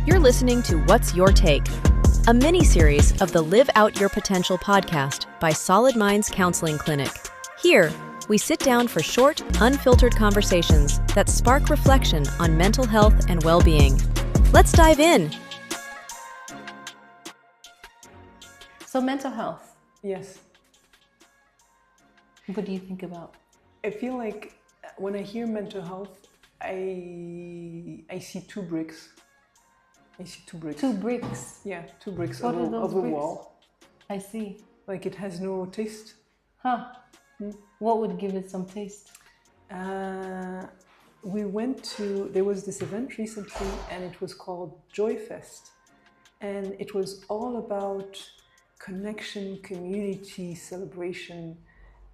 You're listening to What's Your Take, a mini-series of the Live Out Your Potential podcast by Solid Minds Counseling Clinic. Here, we sit down for short, unfiltered conversations that spark reflection on mental health and well-being. Let's dive in. So mental health, Yes. what do you think about? I feel like when I hear mental health, I see two bricks. Two bricks. Yeah, two bricks What of are a, those of a bricks? wall. I see. Like it has no taste. Huh. What would give it some taste? There was this event recently and it was called Joy Fest. And it was all about connection, community, celebration.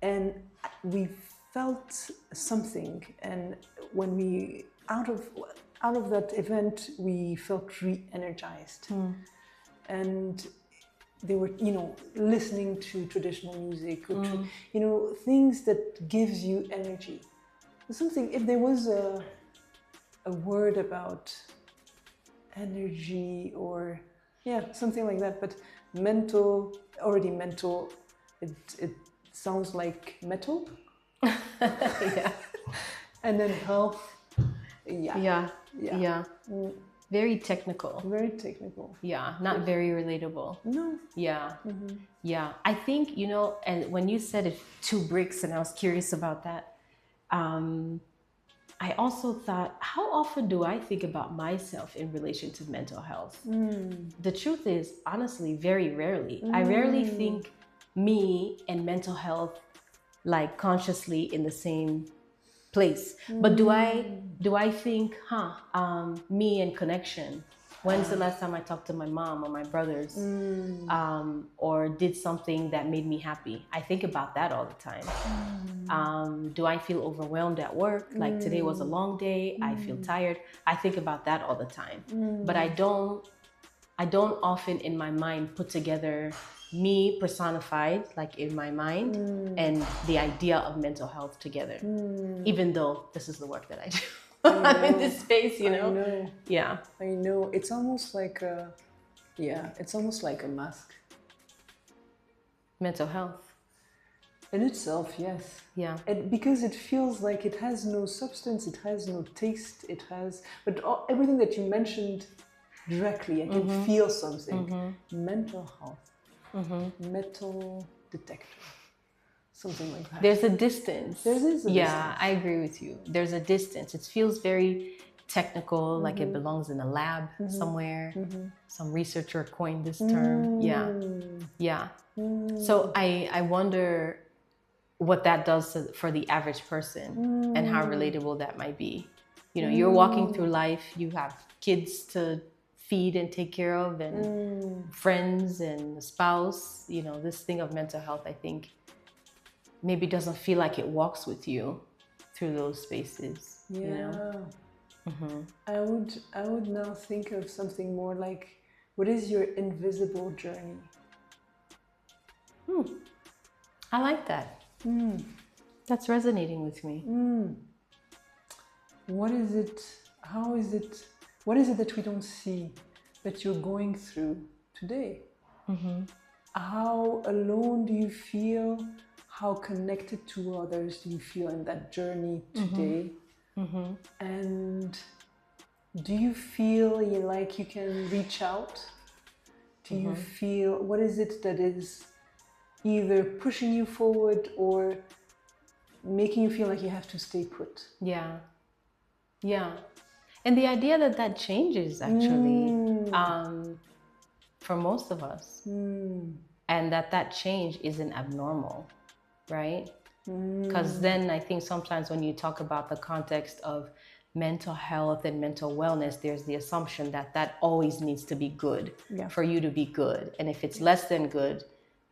And we felt something. And when we, out of that event, we felt re-energized. And they were, listening to traditional music, or things that gives you energy. Something, if there was a word about energy or, something like that, but mental, it sounds like metal. Yeah. And then health, Yeah. Very technical. very technical. Yeah, not very relatable. No. Yeah. Yeah. I think, and when you said it, two bricks, and I was curious about that, I also thought, how often do I think about myself in relation to mental health? The truth is, honestly, very rarely. I rarely think me and mental health like consciously in the same place. But do I think, me and connection? When's the last time I talked to my mom or my brothers, or did something that made me happy? I think about that all the time. Do I feel overwhelmed at work? Like today was a long day, I feel tired. I think about that all the time. But I don't often in my mind put together me personified, like in my mind, and the idea of mental health together, even though this is the work that I do. I'm in this space, I know. Yeah. I know. It's almost like a mask. Mental health. In itself, yes. Yeah. Because it feels like it has no substance, it has no taste, but everything that you mentioned directly, I can feel something. Mental health, metal detector, something like that. There's a distance. There is a Yeah, distance. I agree with you. There's a distance. It feels very technical, like it belongs in a lab somewhere. Some researcher coined this term. Yeah. So I wonder what that does for the average person and how relatable that might be. You're walking through life, you have kids to feed and take care of, and friends and a spouse. This thing of mental health, I think, maybe doesn't feel like it walks with you through those spaces. I would now think of something more like, what is your invisible journey? I like that. That's resonating with me. What is it? How is it? What is it that we don't see that you're going through today? How alone do you feel? How connected to others do you feel in that journey today? And do you feel like you can reach out? Do you feel, what is it that is either pushing you forward or making you feel like you have to stay put? Yeah. And the idea that changes actually for most of us, and that change isn't abnormal, right? Because then I think sometimes when you talk about the context of mental health and mental wellness, there's the assumption that always needs to be good for you to be good. And if it's less than good,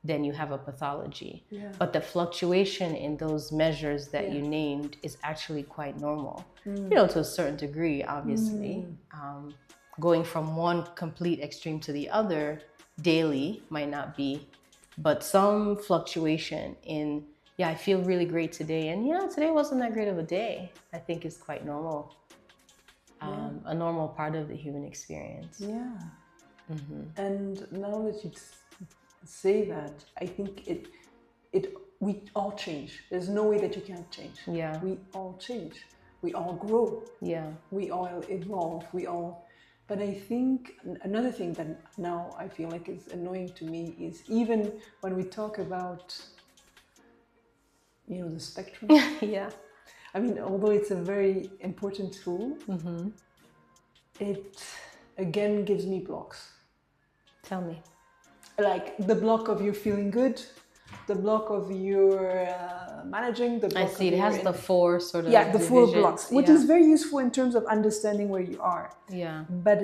then you have a pathology. But the fluctuation in those measures that you named is actually quite normal, to a certain degree, obviously. Going from one complete extreme to the other daily might not be, but some fluctuation in, I feel really great today, and today wasn't that great of a day, I think is quite normal. a normal part of the human experience. Yeah. And now that you say that, I think we all change. There's no way that you can't change. Yeah. We all change. We all grow. Yeah. We all evolve. But I think another thing that now I feel like is annoying to me is even when we talk about, the spectrum. Yeah. I mean, although it's a very important tool, it again gives me blocks. Tell me. Like the block of you feeling good, the block of your managing, the block I see. of it has the four sort of the four divisions. blocks, which is very useful in terms of understanding where you are. Yeah. But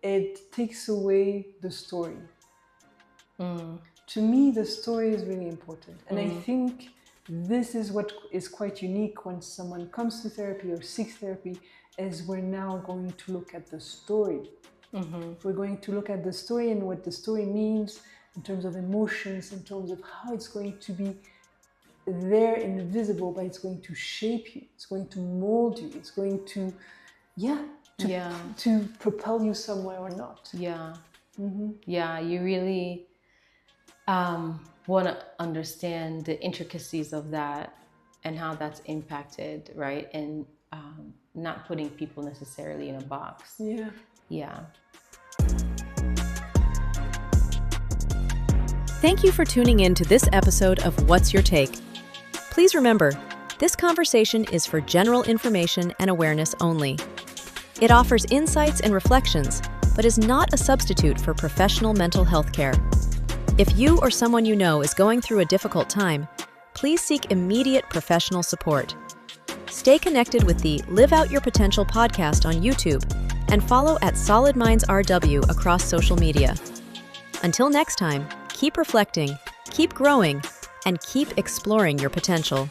it takes away the story. To me, the story is really important, and I think this is what is quite unique when someone comes to therapy or seeks therapy, is we're now going to look at the story. We're going to look at the story and what the story means in terms of emotions, in terms of how it's going to be there invisible, but it's going to shape you, it's going to mold you, it's going to to propel you somewhere or not. Yeah. Yeah, you really want to understand the intricacies of that and how that's impacted, right? And not putting people necessarily in a box. Yeah. Yeah. Thank you for tuning in to this episode of What's Your Take? Please remember, this conversation is for general information and awareness only. It offers insights and reflections, but is not a substitute for professional mental health care. If you or someone you know is going through a difficult time, please seek immediate professional support. Stay connected with the Live Out Your Potential podcast on YouTube and follow at Solid Minds RW across social media. Until next time, keep reflecting, keep growing, and keep exploring your potential.